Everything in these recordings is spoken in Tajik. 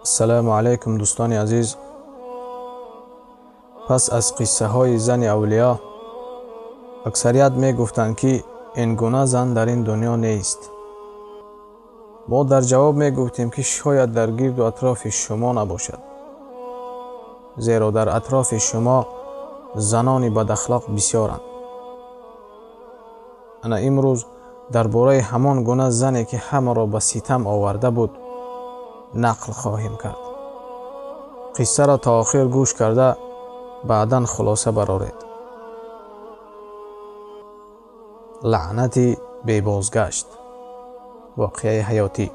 السلام علیکم دوستان عزیز. پس از قصه های زن اولیا اکثریت می گفتند که این گونه زن در این دنیا نیست. ما در جواب می گفتیم که شاید در گرد و اطراف شما نباشد، زیرا در اطراف شما زنان بد اخلاق بسیارند. انا امروز درباره همان گونه زنی که همه را به ستم آورده بود نقل خواهیم کرد. قصه را تا آخر گوش کرده بعداً خلاصه برآورید. لعنتی بی بازگشت. واقعه حیاتی.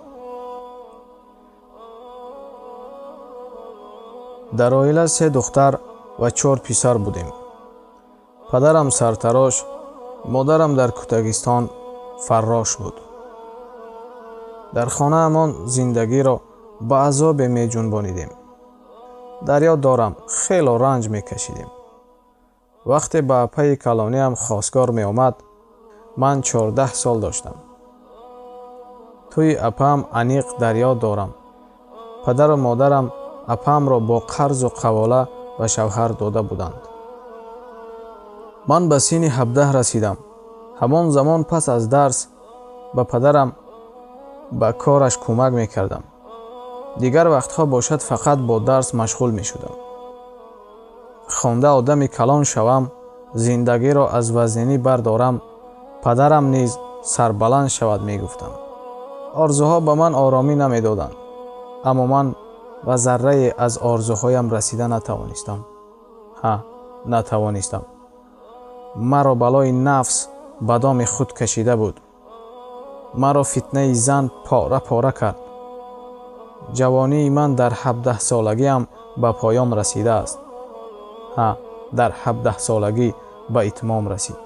در عائله 3 دختر و 4 پسر بودیم. پدرم سرتراش، مادرم در کتگستان فراش بود. در خانه امان زندگی را با عذاب می جنبانیدیم. در یاد دارم خیلی رنج می کشیدیم. وقتی به پی کلانی هم خواستگار می آمد من 14 سال داشتم. توی اپم انیق در یاد دارم پدر و مادرم اپم را با قرض و قواله به شوهر داده بودند. من به سن 17 رسیدم. همان زمان پس از درس به پدرم به کارش کمک می کردم. دیگر وقتها باشد فقط با درس مشغول می شدم. خوانده آدمی کلان شوم، زندگی را از وزنی بردارم، پدرم نیز سربلند شود می گفتم. آرزوها به من آرامی نمی دادند، اما من و ذره از آرزوهایم رسیده نتوانستم. نتوانستم. مرا بلای نفس به دام خود کشیده بود. مرا فتنه زن پاره پاره کرد. جوانی من در 17 سالگیم به پایان رسیده است. در 17 سالگی به اتمام رسید.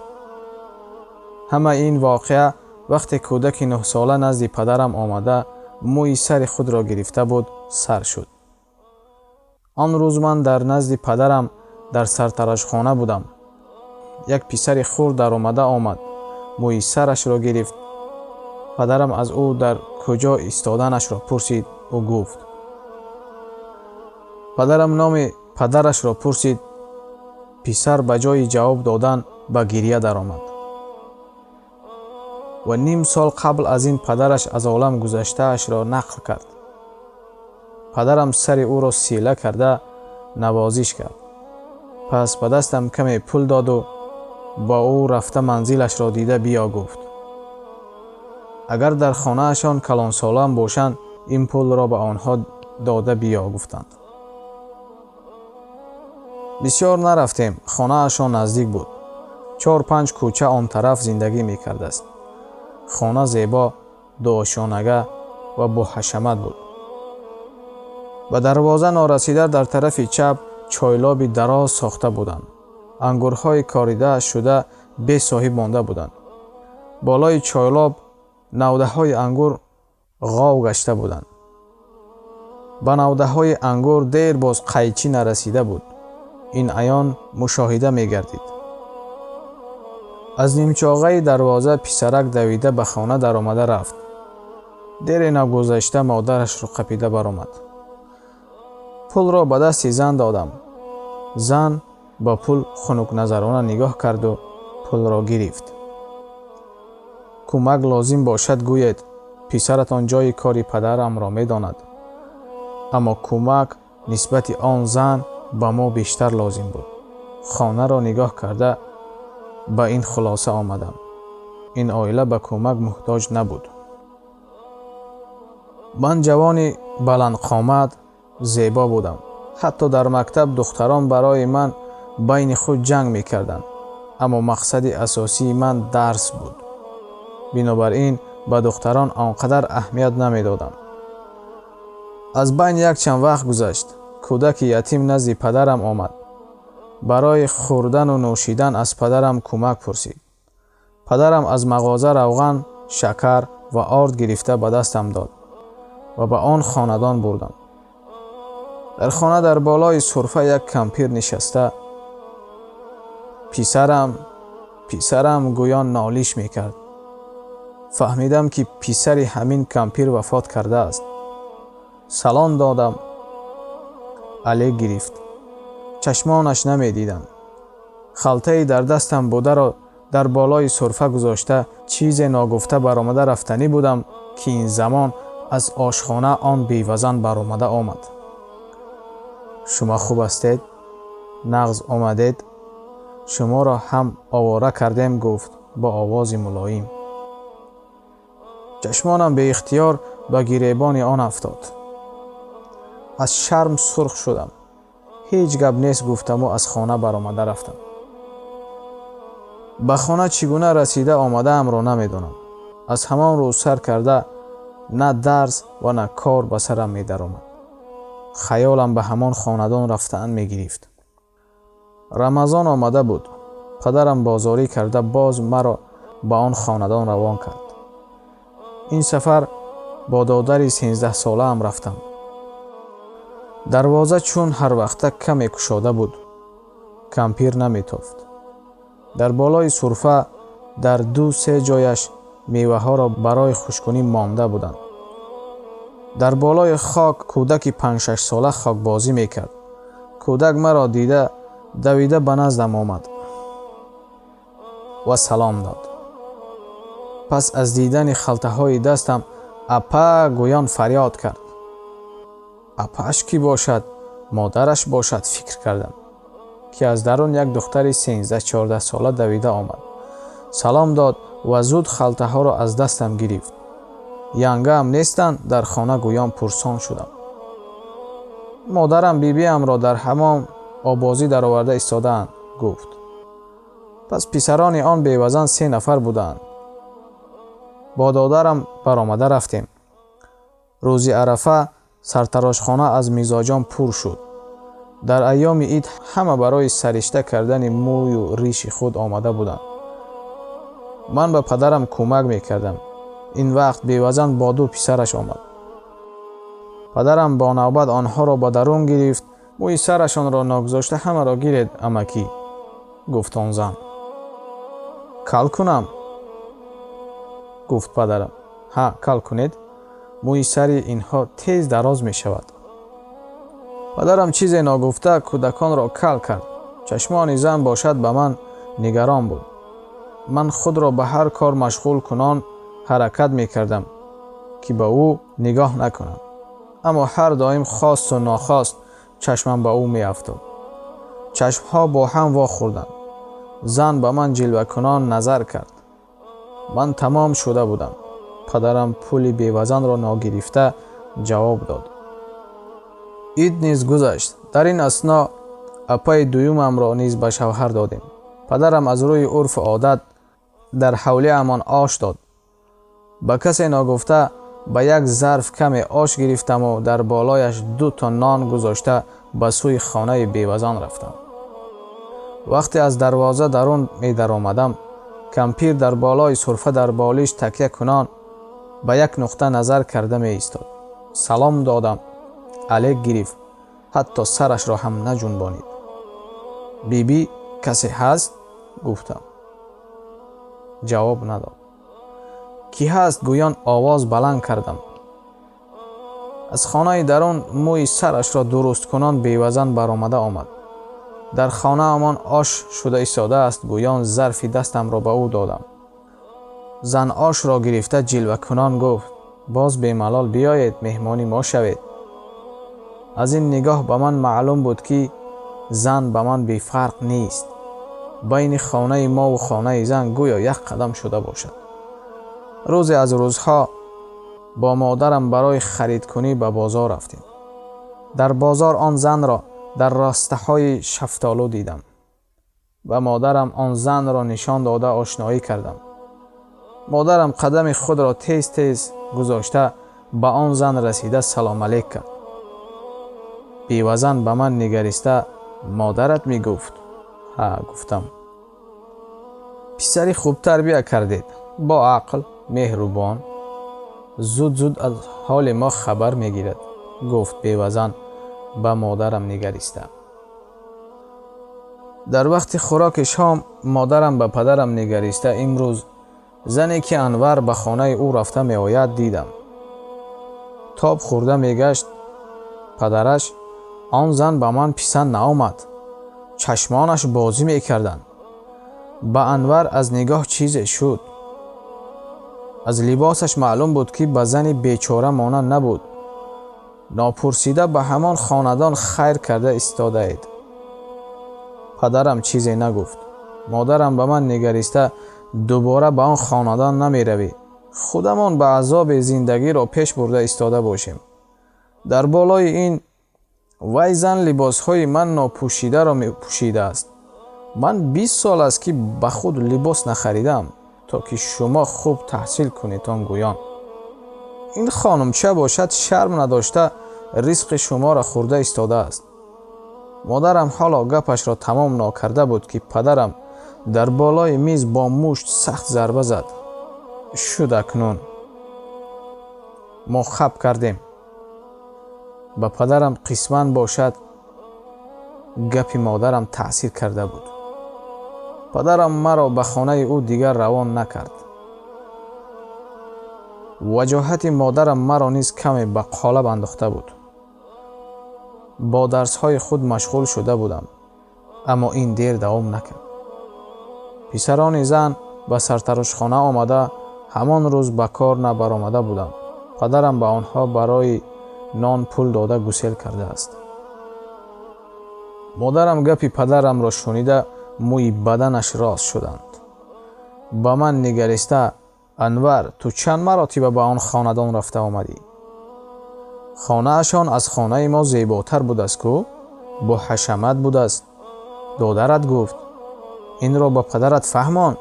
همه این واقعه وقتی کودک 9 ساله نزد پدرم آمده موی سر خود را گرفته بود سر شد. آن روز من در نزد پدرم در سرتراش خانه بودم. یک پسر خرد در آمد موی سرش را گرفت. پدرم از او در کجا ایستادنش را پرسید. او گفت. پدرم نام پدرش را پرسید. پسر به جای جواب دادن به گریه در آمد. و نیم سال قبل از این پدرش از عالم گذشته اش را نقل کرد. پدرم سر او را سیله کرده نوازش کرد. پس به دستم کمی پول داد و با او رفته منزلش را دیده بیا گفت. اگر در خانه اشان کلان سالم باشند این پول را به آنها داده بیا گفتند. بسیار نرفتیم. خانه اشان نزدیک بود. 4-5 کوچه آن طرف زندگی می کرده است. خانه زیبا، دوشانگه و با حشمت بود. به دروازه نارسیده در طرف چپ چایلابی دراز ساخته بودند. انگورهای کاریده شده بی صاحب مانده بودند. بالای چایلاب نوده های انگور غاو گشته بودند. به نوده های انگور دیر باز قیچی نرسیده بود. این عیان مشاهده می گردید. از نیمچاغه دروازه پسرک دویده به خانه در آمده رفت. دیر نگذشته مادرش را قپیده برآمد. پول را به دست زن دادم. زن با پول خنک نظرانه نگاه کرد و پول را گرفت. کمک لازم باشد گوید پسرتان جای کاری پدرم را می داند. اما کمک نسبت آن زن به ما بیشتر لازم بود. خانه را نگاه کرده به این خلاصه آمدم. این عائله به کمک محتاج نبود. من جوانی بلند قامت زیبا بودم. حتی در مکتب دختران برای من بین خود جنگ می کردند. اما مقصد اساسی من درس بود. بنابراین به دختران آنقدر اهمیت نمی دادم. از بین یک چند وقت گذشت. کودک یتیم نزد پدرم آمد. برای خوردن و نوشیدن از پدرم کمک پرسید. پدرم از مغازه روغن، شکر و آرد گرفته به دستم داد و به آن خاندان بردم. در خانه در بالای سرفه یک کمپیر نشسته پسرم گویان نالیش می کرد. فهمیدم که پسر همین کمپیر وفات کرده است. سلام دادم алек гирифт. чашмонаш намедиданд. халтаи дар дастам бударо дар болои сурфа гузошта чизе ногуфта баромада рафтанӣ будам, ки ин замон аз ошхона он бевазан баромада омад. шумо хуб ҳастед? нағз омадед? шуморо ҳам овора кардем, гуфт бо овози мулоим. чашмонам беихтиёр ба гиребони он афтод. аз шарм сурх шудам. ҳеҷ гап нест гуфтаму аз хона баромада рафтам. ба хона чӣ гуна расида омадаамро намедонам. аз ҳамон рӯз сар карда на дарс ва на кор ба сарам медаромад. хаёлам ба ҳамон хонадон рафтан мегирифт. рамазон омада буд. падарам бозорӣ карда боз маро ба он хонадон равон кард. ин сафар бо додари 13 солаам рафтам. дарвоза чун ҳарвақта каме кушода буд. кампир наметофт. дар болои сурфа дар 2-3 ҷояш меваҳоро барои хушкунӣ монда буданд. дар болои хок кӯдаки 5-6 сола хокбозӣ мекард. кӯдак маро дида давида ба наздам омад ва салом дод. пас аз дидани халтаҳои дастам апа гӯён фарёд кард. апааш кӣ бошад? модараш бошад, фикр кардам, ки аз дарун як духтари 13-14 сола давида омад. салом дод ва зуд халтаҳоро аз дастам гирифт. янгаам нестанд? дар хона гӯён пурсон шудам. модарам бибиамро дар ҳамом обозӣ дароварда истодаанд, гуфт. пас писарони он бевазан 3 нафар буданд. бо додарам баромада рафтем. рӯзи арафа сартарошхона аз мизоҷон пур шуд. дар айёми ид ҳама барои саришта кардани мӯю риши худ омада буданд. ман ба падарам кӯмак мекардам. ин вақт бевазан бо 2 писараш омад. падарам бо навбат онҳоро ба дарун гирифт. мӯи сарашонро нагузошта ҳамаро гиред амакӣ, гуфт он зан. кал кунам? гуфт падарам. ҳа, кал кунед. мӯи сари инҳо тез дароз мешавад. падарам чизе нагуфта кӯдаконро кал кард. чашмони зан бошад ба ман нигарон буд. ман худро ба ҳар кор машғул кунон ҳаракат мекардам, ки ба ӯ нигоҳ накунам. аммо ҳар доим хосту нохост чашмам ба ӯ меафтод. чашмҳо бо ҳам вохӯрданд. зан ба ман ҷилвакунон назар кард. ман тамом шуда будам. падарам пули бевазанро ногирифта ҷавоб дод. ид низ гузашт. дар ин асно апаи дуюмамро низ ба шавҳар додем. падарам аз рӯи урфу одат дар ҳавлиамон ош дод. ба касе нагуфта ба як зарф каме ош гирифтаму дар болояш 2 то нон гузошта ба сӯи хонаи бевазан рафтам. вақте аз дарвоза дарун медаромадам, кампир дар болои сурфа дар болиш такя кунон ба як нуқта назар карда меистод. салом додам. алек гирифт. ҳатто сарашро ҳам наҷунбонид. биби, касе ҳаст? гуфтам. ҷавоб надод. кӣ ҳаст? гӯён овоз баланд кардам. аз хонаи дарун мӯи сарашро дурусткунон бевазан баромада омад. дар хонаамон ош шуда истодааст. гӯён зарфи дастамро ба ӯ додам. зан ошро гирифта ҷилвакунон гуфт. боз бемалол биёед, меҳмони мо шавед. аз ин нигоҳ ба ман маълум буд, ки зан ба ман бефарқ нест. байни хонаи мову хонаи зан гӯё як қадам шуда бошад. рӯзе аз рӯзҳо бо модарам барои харидкунӣ ба бозор рафтем. дар бозор он занро дар растаҳои шафтолу дидам. ба модарам он занро нишон дода ошноӣ кардам. модарам қадами худро тез тез гузошта ба он зан расида салом алейк кард. бевазан ба ман нигариста модарат мегуфт? ҳа, гуфтам. писари хуб тарбия кардед, бо ақл, меҳрубон, зуд аз ҳоли мо хабар мегирад, гуфт бевазан ба модарам нигариста. дар вақти хӯроки шом модарам ба падарам нигариста имрӯз зане ки Анвар ба хонаи ӯ рафта меояд дидам. тоб хӯрда мегашт. падараш آن زن به من پسند نآمد. چشمانش بازی میکردند. به انور از نگاه چیزی شد. از لباسش معلوم بود که به زنی بیچاره مانند نبود. ناپرسیده به همان خاندان خیر کرده ایستاده اید. پدرم چیزی نگفت. مادرم به من نگریسته دوباره به آن خاندان نمی روی. خودمان به عذاب زندگی را پیش برده ایستاده باشیم. در بالای این وی زن لباسهای من ناپوشیده را می پوشیده است. من 20 سال است که به خود لباس نخریدم تا که شما خوب تحصیل کنید. آن گویان این خانم چه باشد شرم نداشته رزق شما را خورده ایستاده است. مادرم حالا گپش را تمام ناکرده بود که پدرم در بالای میز با مشت سخت ضربه زد. شد اکنون ما خب کردیم. به پدرم قسمت باشد گپ مادرم تأثیر کرده بود. پدرم مرا به خانه او دیگر روان نکرد. وجاهت مادرم مرا نیز کمی به قالب انداخته بود. با درس‌های خود مشغول شده بودم، اما این دیر دوام نکرد. پسران زن به سرتراشخانه آمده همان روز به کار نبرآمده بودند. پدرم به آنها برای نان پول داده گسیل کرده است. مادرم گپی پدرم را شنیده موی بدنش راست شدند. به من نگریسته انور تو چند مراتبه به آن خاندان رفته آمدی؟ خانه اشان از خانه ما زیباتر بود است کو؟ با حشمت بود است. دادرت گفت این را به پدرت فهمان.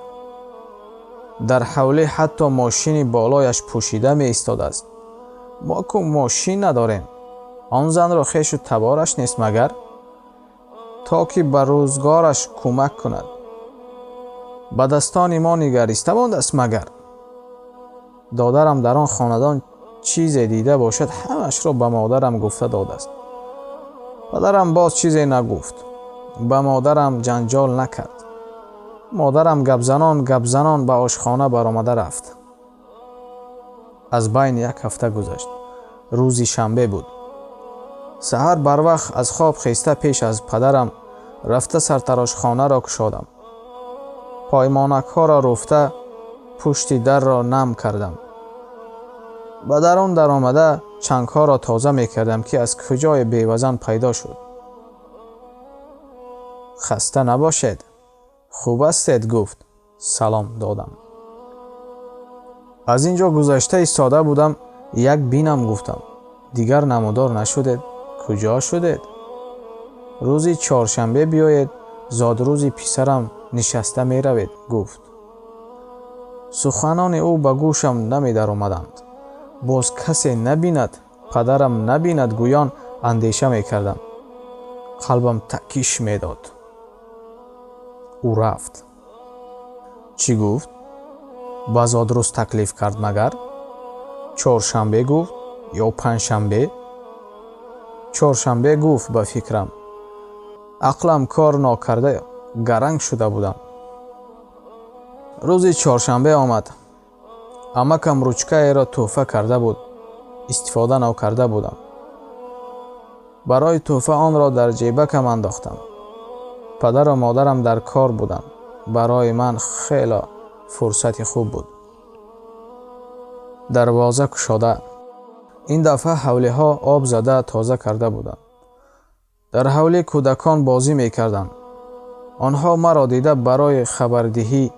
در حوله حتی ماشین بالایش پوشیده می ایستاده است. ما که ماشین نداریم. آن زن را خویش و تبارش نیست مگر؟ تا که به روزگارش کمک کند. به دستان ما نگریسته مانده است مگر؟ دادرم در آن خاندان چیزی دیده باشد همش را به مادرم گفته داده است. پدرم باز چیزی نگفت. به مادرم جنجال نکرد. مادرم گپ زنان به آشخانه برآمده رفت. از بین 1 هفته گذشت. روزی شنبه بود. سحر بر وقت از خواب خیسته پیش از پدرم رفته سرتراشخانه را گشادم. پایمانک ها را رفته پشت در را نم کردم. به درون در آمده چنگ ها را تازه می کردم که از کجای بیوزن پیدا شد. خسته نباشید. خوب استید گفت. سلام دادم. از اینجا گذشته ایستاده بودم. یک بینم گفتم. دیگر نمودار نشدید. کجا شدید؟ روزی چهارشنبه بیایید. زاد روزی پسرم نشسته می روید گفت. سخنان او به گوشم نمی در آمدند. باز کسی نبیند پدرم نبیند گویان اندیشه می کردم. قلبم تکیش می داد. او رفت. چی گفت؟ به زاد روز تکلیف کرد مگر؟ چهارشنبه گفت یا پنجشنبه؟ چهارشنبه گفت. به فکرم عقلم کار ناکرده گرنگ شده بودم. روزی چهارشنبه آمد. امکم روچکه را تحفه کرده بود. استفاده نکرده بودم. برای تحفه آن را در جیبکم انداختم. پدر و مادرم در کار بودند. برای من خیلی فرصت خوب بود. دروازه گشاده. این دفعه حوله ها آب زده تازه کرده بودند. در حوله کودکان بازی می کردند. آنها مرا دیده برای خبردهی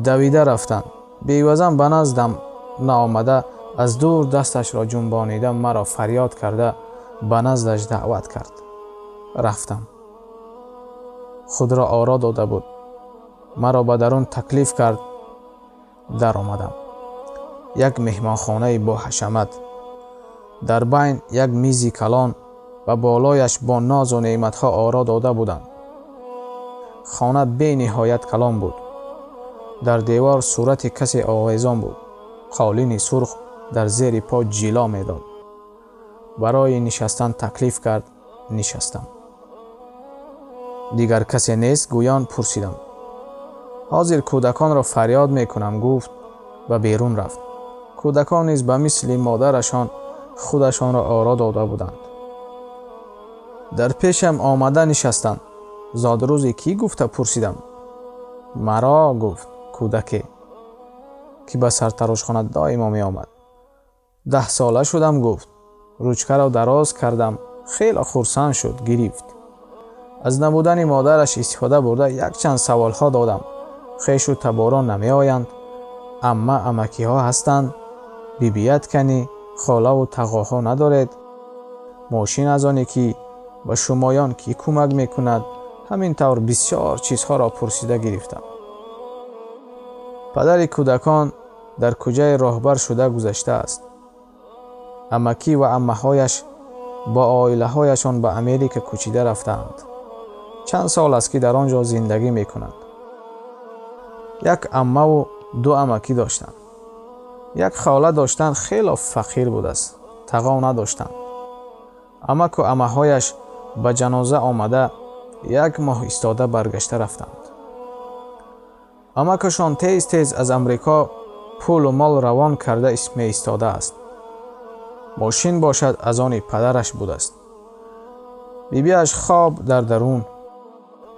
دویده رفتند. بیوزن به نزدم نآمده از دور دستش را جنبانیده مرا فریاد کرده به نزدش دعوت کرد. رفتم. خود را آرا داده بود. مرا به درون تکلیف کرد. در آمدم. یک مهمانخانه با حشمت. در بین یک میزی کلان و بالایش با ناز و نعمتها آرا داده بودند. خانه بی نهایت کلان بود. در دیوار صورت کسی آویزان بود. قالین سرخ در زیر پا جیلا می داد. برای نشستن تکلیف کرد. نشستم. دیگر کسی نیست گویان پرسیدم. حاضر کودکان را فریاد می کنم گفت و بیرون رفت. کودکان نیز به مثل مادرشان خودشان را آرا داده بودند. дар пешам омада нишастанд. зодрузи кӣ гуфта пурсидам. маро гуфт кӯдаке, ки ба сартарошхона доимо меомад. 10 сола шудам гуфт. ручкаро дароз кардам. хело хурсанд шуд, гирифт. аз набудани модараш истифода бурда якчанд саволҳо додам. хешу таборон намеоянд? амма амакиҳо ҳастанд? бибият канӣ? холаву тағоҳо надоред? мошин аз оне ки ба шумоён кӣ кӯмак мекунад? ҳамин тавр бисёр чизҳоро пурсида гирифтам. падари кӯдакон дар кӯҷаи роҳбар шуда гузаштааст. амакӣ ва аммаҳояш бо оилаҳояшон ба Америка кӯчида рафтаанд. чанд сол аст ки дар он ҷо зиндагӣ мекунанд. як аммаву 2 амакӣ доштанд. як ховла доштанд, хело фақир будааст, тағов надоштанд. амаку аммаҳояш ба ҷаноза омада 1 моҳ истода баргашта рафтанд. амакашон тез тез аз Амрико пулу мол равон карда меистодааст. мошин бошад аз они падараш будааст. бибиаш хоб дар дарун.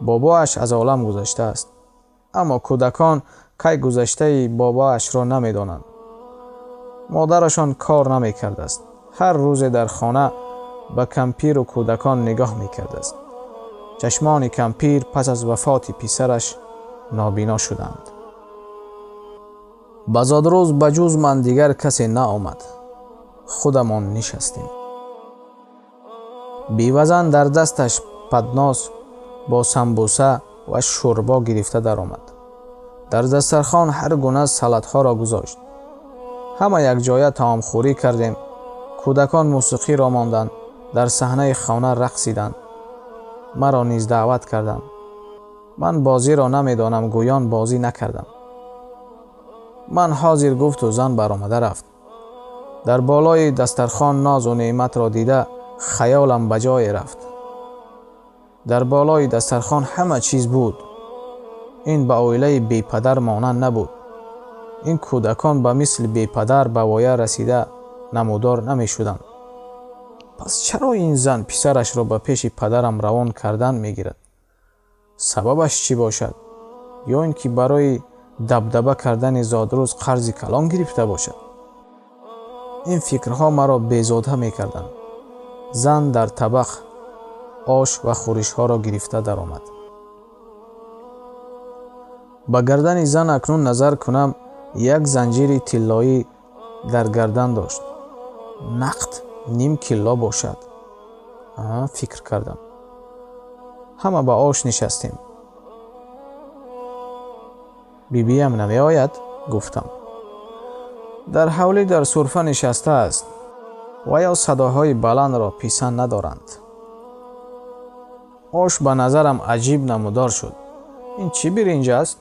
бобоаш аз олам гузаштааст. аммо кӯдакон кай гузаштаи бобоашро намедонанд. модарашон кор намекардааст. ҳар рӯзе дар хона ба кампиру кӯдакон нигоҳ мекардааст. чашмони кампир пас аз вафоти писараш нобино шуданд. ба зодрӯз ба ҷуз ман дигар касе наомад. худамон нишастем. бивазан дар дасташ паднос бо самбуса ва шӯрбо гирифта даромад. дар дастархон ҳар гуна салатҳоро гузошт. ҳама якҷоя таомхӯрӣ кардем. кӯдакон мусиқиро монданд. дар саҳнаи хона рақсиданд. маро низ даъват карданд. ман бозиро намедонам, гӯён бозӣ накардам. ман ҳозир гуфту зан баромада рафт. дар болои дастархон нозу неъматро дида хаёлам ба ҷое рафт. дар болои дастархон ҳама чиз буд. ин ба оилаи бепадар монанд набуд. ин кӯдакон ба мисли бепадар ба воя расида намудор намешуданд. пас чаро ин зан писарашро ба пеши падарам равон кардан мегирад? сабабаш чӣ бошад? ё ин ки барои дабдаба кардани зодрӯз қарзи калон гирифта бошад? ин фикрҳо маро безода мекарданд. зан дар табақ ош ва хӯришҳоро гирифта даромад. ба гардани зан акнун назар кунам, як занҷири тиллоӣ дар гардан дошт. нақд 1/2 кило бошад. фикр кардам. ҳама ба ош нишастем. бибиям намеояд? гуфтам. дар ҳавлӣ дар сурфа нишастааст ва ё садоҳои баландро писанд надоранд. ош ба назарам аҷиб намудор шуд. ин чӣ биринҷ аст?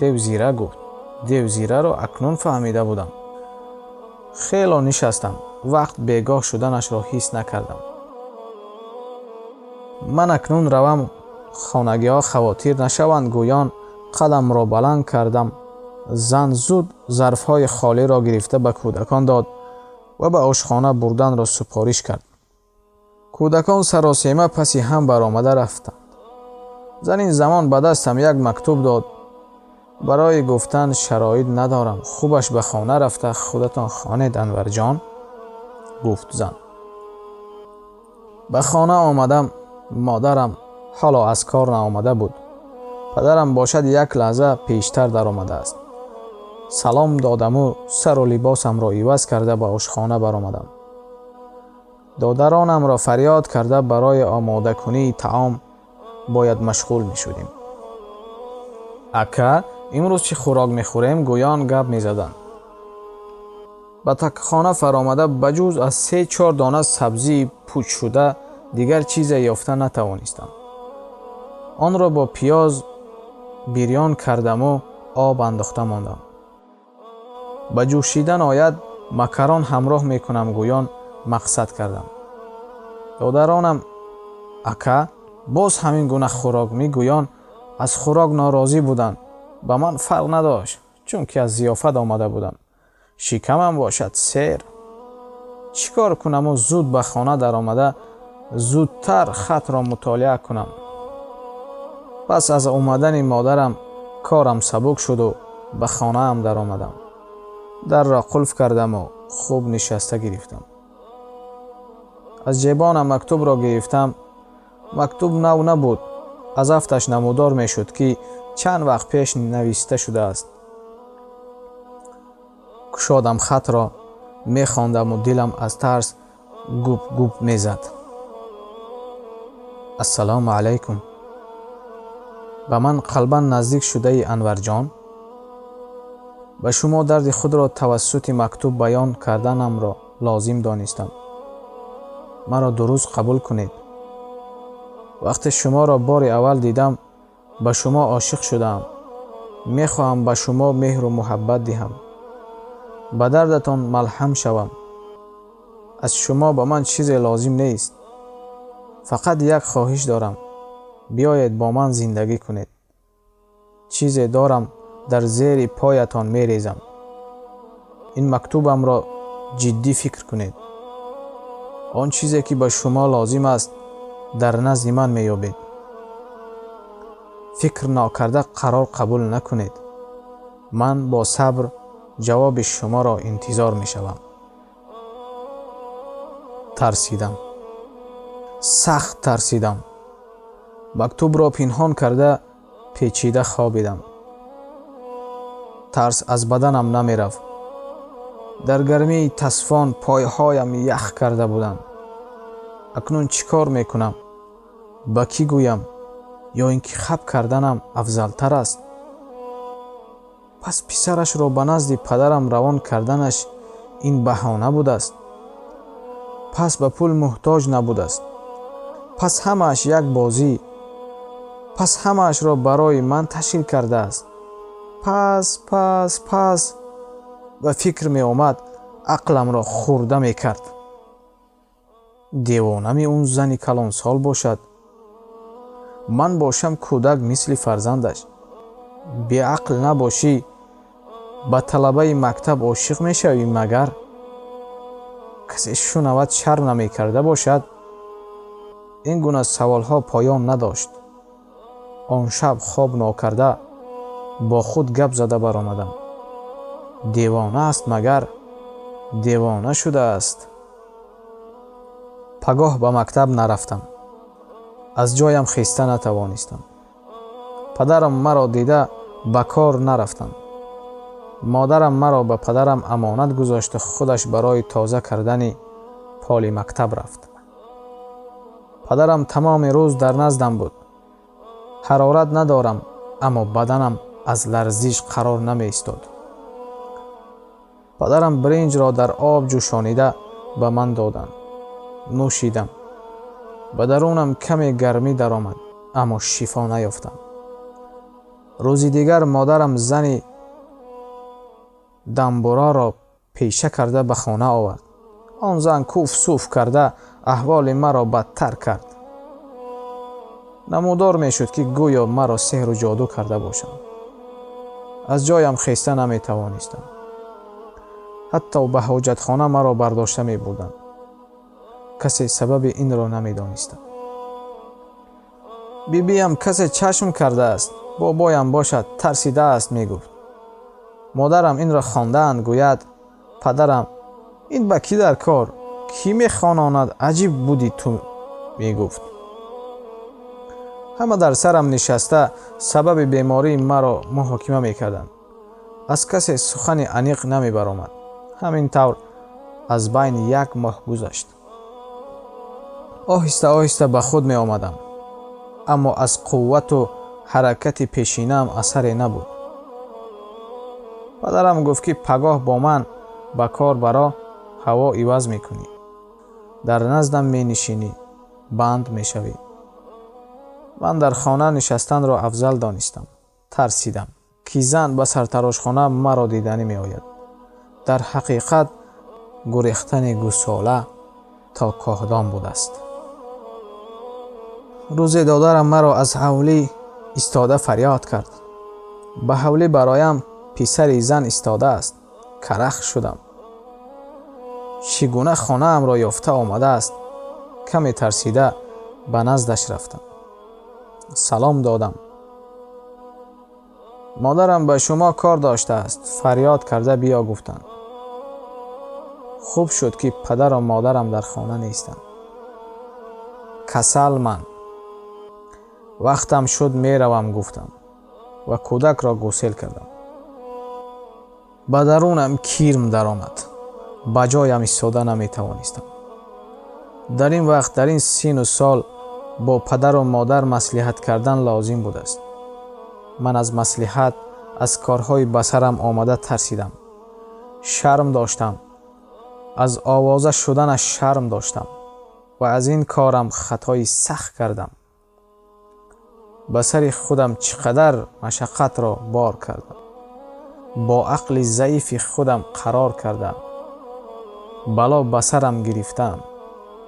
дев зира гуфт. дев зираро акнун фаҳмида будам. хело нишастам. вақт бегоҳ шуданашро ҳис накардам. ман акнун равам хонагиҳо хавотир нашаванд гӯён қадамро баланд кардам. зан зуд зарфҳои холиро гирифта ба кӯдакон дод ва ба ошхона бурданро супориш кард. кӯдакон саросема паси ҳам баромада рафтанд. занин замон ба дастам як мактуб дод. барои гуфтан шароит надорам. хубаш ба хона рафта худатон хонед Анварҷон? гуфт зан. ба хона омадам. модарам ҳоло аз кор наомада буд. падарам бошад як лаҳза пештар даромадааст. салом додаму сару либосамро иваз карда ба ошхона баромадам. додаронамро фарёд карда барои омодакунии таом бояд машғул мешудем. ака, имрӯз чӣ хӯрок мехӯрем? гӯён гап мезаданд. ба такхона фаромада ба ҷуз аз 3-4 дона сабзии пӯчшуда дигар чизе ёфта натавонистам. онро бо пиёз бирён кардаму об андохта мондам. ба ҷӯшидан ояд, макарон ҳамроҳ мекунам гӯён мақсад кардам. додаронам ака, боз ҳамин гуна хӯрок мегӯён аз хӯрок норозӣ буданд. ба ман фарқ надошт, чунки аз зиёфат омада будам. шикамам бошад сер. чӣ кор кунаму зуд ба хона даромада зудтар хатро мутолиа кунам. пас аз омадани модарам корам сабук шуду ба хонаам даромадам. дарро қулф кардаму хуб нишаста гирифтам. аз ҷебонам мактубро гирифтам. мактуб нав набуд. аз афташ намудор мешуд ки чанд вақт пеш нависта шудааст. кушодам хатро, мехондаму дилам аз тарс гуп гуп мезад. ассалому алайкум. ба ман қалбан наздик шудаи Анварҷон? ба шумо дарди худро тавассути мактуб баён карданамро лозим донистам. маро дуруст қабул кунед. вақте шуморо бори аввал дидам, ба шумо ошиқ шудаам. мехоҳам ба шумо меҳру муҳаббат диҳам. ба дардатон малҳам шавам. аз шумо ба ман чизе лозим нест. фақат як хоҳиш дорам. биёед бо ман зиндагӣ кунед. чизе дорам, дар зери поятон мерезам. ин мактубамро ҷиддӣ фикр кунед. он чизе ки ба шумо лозим аст, дар назди ман меёбед. фикр нокарда қарор қабул накунед. ман бо сабр ҷавоби шуморо интизор мешавам. тарсидам. сахт тарсидам. мактубро пинҳон карда печида хобидам. тарс аз баданам намерафт. дар гармии тасфон пойҳоям ях карда буданд. акнун чӣ кор мекунам? ба кӣ гӯям? ё ин ки хаб карданам афзалтар аст? пас писарашро ба назди падарам равон карданаш ин баҳона будааст? пас ба пул муҳтоҷ набудааст? пас ҳамааш як бозӣ? пас ҳамаашро барои ман ташкил кардааст? пас ва фикр меомад, ақламро хурда мекард. девонами он зани калонсол бошад. ман бошам кӯдак мисли фарзандаш. беақл набошӣ, ба талабаи мактаб ошиқ мешавӣ магар? касе шунавад шарм намекарда бошад? ин гуна саволҳо поён надошт. он шаб хоб нокарда бо худ гап зада баромадам. девона аст магар? девона шудааст. пагоҳ ба мактаб нарафтам. аз ҷоям хиста натавонистам. падарам маро дида ба кор нарафтам. модарам маро ба падарам амонат гузошта худаш барои тоза кардани поли мактаб рафт. падарам тамоми рӯз дар наздам буд. ҳарорат надорам, аммо баданам аз ларзиш қарор намеистод. падарам бринҷро дар об ҷӯшонида ба ман доданд. нӯшидам. ба дарунам каме гармӣ даромад, аммо шифо наёфтам. рӯзи дигар модарам зани дамбураро пеша карда ба хона овард. он зан куф суф карда аҳволи маро бадтар кард. намудор мешуд ки гӯё маро сеҳру ҷоду карда бошам. аз ҷоям хеста наметавонистам. ҳатто ба ҳоҷатхона маро бардошта мебурданд. касе сабаби инро намедонистам. бибиям касе чашм кардааст, бобоям бошад тарсидааст мегуфт. модарам инро хондаанд гӯяд, падарам ин ба кӣ дар кор? кӣ мехононад? аҷиб будӣ ту мегуфт. ҳама дар сарам нишаста сабаби бемории маро муҳокима мекарданд. аз касе сухани аниқ намебаромад. ҳамин тавр аз байн як моҳ гузашт. оҳиста оҳиста ба худ меомадам, аммо аз қуввату ҳаракати пешинаам асаре набуд. падарам гуфт ки пагоҳ бо ман ба кор баро, ҳаво иваз мекунӣ. дар наздам менишинӣ, банд мешавӣ. ман дар хона нишастанро афзал донистам. тарсидам, ки зан ба сартарошхона маро диданӣ меояд. дар ҳақиқат гурехтани гусола то коҳдом будааст. рӯзе додарам маро аз ҳавлӣ истода фарёд кард. ба ҳавлӣ бароям писари зан истодааст. карах шудам. чӣ гуна хонаамро ёфта омадааст, کمی ترسیده به نزدش رفتم. سلام دادم. مادرم به شما کار داشته است، فریاد کرده بیا گفتند. خوب شد که پدر و مادرم در خانه نیستند. کسل من. وقتم شد می روم گفتم و کودک را گسل کردم. به درونم کیرم در آمد. به جایم ایستاده نمی توانستم. در این وقت در این سن و سال با پدر و مادر مصلحت کردن لازم بود است. من از مصلحت از کارهای بسرم آمده ترسیدم. شرم داشتم. از آوازه شدنش شرم داشتم و از این کارم خطای سخت کردم. به سر خودم چقدر مشقت را بار کردم. با عقل ضعیف خودم قرار کردم. بلا به سرم گرفتم.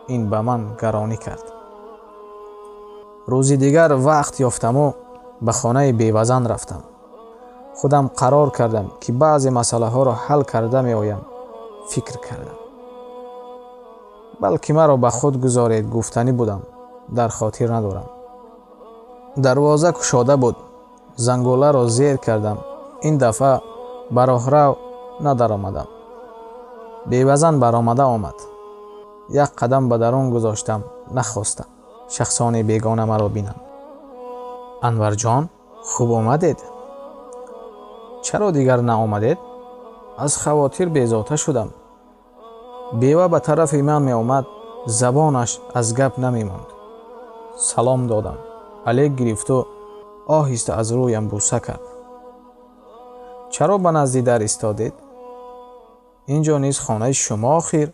این به من گرانی کرد. روزی دیگر وقت یافتم و به خانه بیوزن رفتم. خودم قرار کردم که بعضی مسئله ها را حل کرده می آیم. فکر کردم. بلکه مرا به خود گذارید گفتنی بودم. در خاطر ندارم. دروازه گشاده بود. زنگوله را زیر کردم. این دفعه به راهرو ندر آمدم. بیوزن برآمده آمد. یک قدم به درون گذاشتم. نخواستم شخصان بیگانه مرا بینم. انور جان خوب آمدید. چرا دیگر نآمدید؟ از خواطر بیزاته شدم. بیوه به طرف من می آمد. زبانش از گپ نمی ماند. سلام دادم. علیک گرفت و آهسته از رویم بوسه کرد. چرا به نزدی در ایستادید؟ اینجا نیز خانه شما آخر.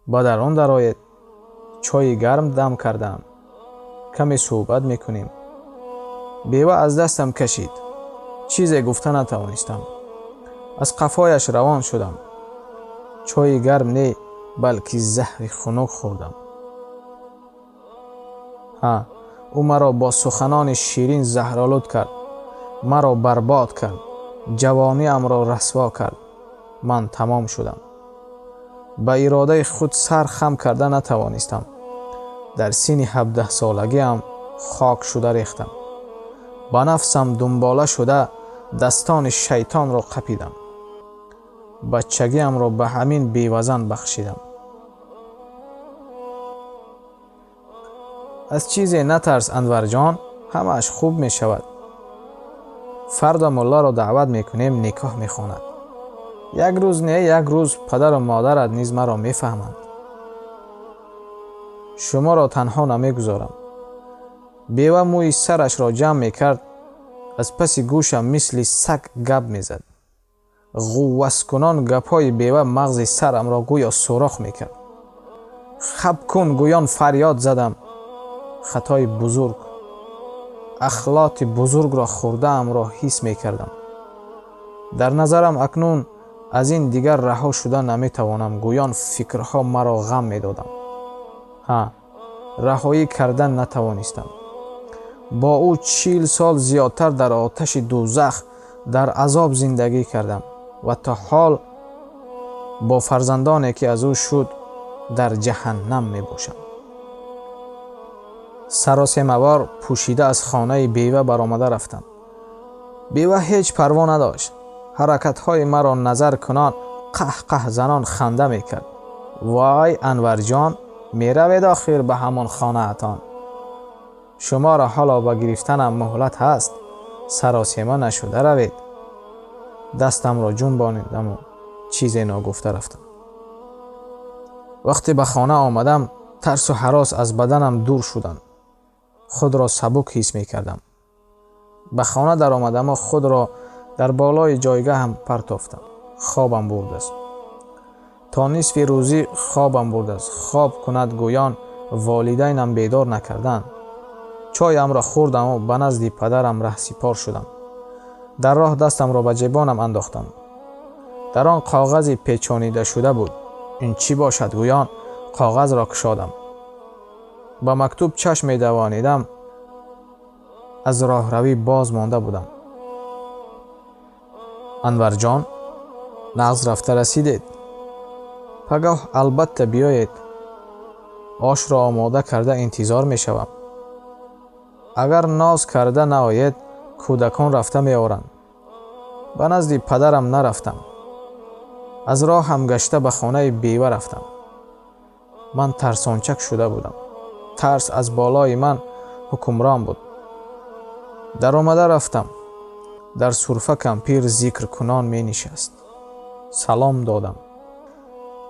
با در آن درآیید. چای گرم دم کردم. کمی صحبت میکنیم. بیوه از دستم کشید. چیزی گفته نتوانستم. از قفایش روان شدم. چای گرم نه بلکه زهر خنک خوردم. او مرا با سخنان شیرین زهرآلود کرد. مرا برباد کرد. جوانیم را رسوا کرد. من تمام شدم. به اراده خود سر خم کرده نتوانستم. در سن 17 سالگیم خاک شده ریختم. با نفسم دنباله شده دستان شیطان را قپیدم. بچگیم را به همین بیوزن بخشیدم. از چیزی نترس انور جان. همه‌اش خوب می شود. فردا ملا را دعوت میکنیم نکاح میخواند. یک روز نه یک روز پدر و مادرت نیز مرا میفهمند. شما را تنها نمیگذارم. بیوه موی سرش را جمع میکرد. از پس گوشم مثل سگ گپ میزد. غوس کنان گپای بیوه مغز سرم را گویا سوراخ میکرد. خب کن گویان فریاد زدم. خطای بزرگ، اخلاط بزرگ را خورده ام را حس میکردم. در نظرم اکنون از این دیگر رها شدن نمیتوانم. گویان فکرها مرا غم میدادم. رهایی کردن نتوانستم. با او 40 سال زیادتر در آتش دوزخ در عذاب زندگی کردم و تا حال با فرزندانی که از او شد در جهنم می باشم. سراسیمه‌وار پوشیده از خانه بیوه برآمده رفتم. بیوه هیچ پروا نداشت. حرکت‌های مرا نظر کنان قهقه زنان خنده میکرد. وای انور جان میروید آخر به همان خانه اتان. شما را حالا به گرفتنم مهلت هست. سراسیمه نشده روید. دستم را جنباندم و چیزی ناگفته رفتم. وقتی به خانه آمدم ترس و هراس از بدنم دور شدند. خود را سبک حس میکردم. به خانه در آمدم و خود را در بالای جایگاه هم پرتافتم. خوابم برد است. تا نصف روزی خوابم برد است. خواب کند گویان والدینم بیدار نکردند. چایم را خوردم و به نزد پدرم رهسپار شدم. در راه دستم را به جیبانم انداختم. در آن کاغذی پیچانیده شده بود. این چی باشد گویان کاغذ را کشادم. با مکتوب چشم می دوانیدم. از راهروی باز مانده بودم. انور جان نغز رفته رسیدید. پگاه البته بیایید. آش را آماده کرده انتظار می شوم. اگر ناز کرده نآید کودکان رفته می آورند. به نزد پدرم نرفتم. از راه هم گشته به خانه بیوه رفتم. من ترسانچک شده بودم. ترس از بالای من حکمران بود. در آمده رفتم. در سرفه کمپیر ذکر کنان می نشست. سلام دادم.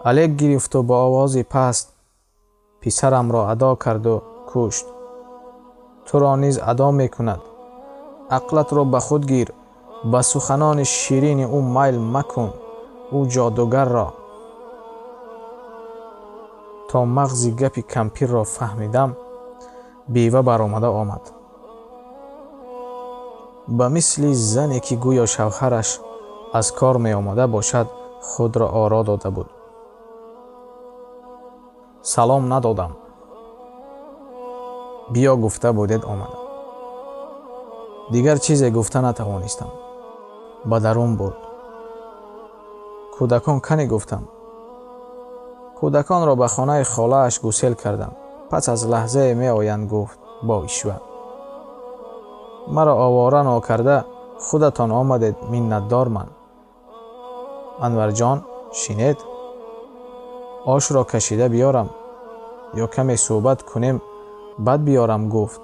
علیک گرفت و با آواز پست پسرم را ادا کرد و کشت. تو را نیز ادا می کند. عقلت را به خود گیر. به سخنان شیرین او میل مکن. او جادوگر را. تا مغز گپ کمپیر را فهمیدم بیوه برآمده آمد. به مثل زنی که گویا شوهرش از کار می آمده باشد خود را آرا داده بود. سلام ندادم. بیا گفته بودید آمدم. دیگر چیزی گفته نتوانستم. به درون برد. کودکان کنی گفتم. کودکان را به خانه خاله اش گسیل کردم. پس از لحظه می آیند گفت با اشوه. مرا آواره ناکرده خودتان آمدید منتدار من. انور جان شنید؟ آش را کشیده بیارم یا کمی صحبت کنیم بعد بیارم گفت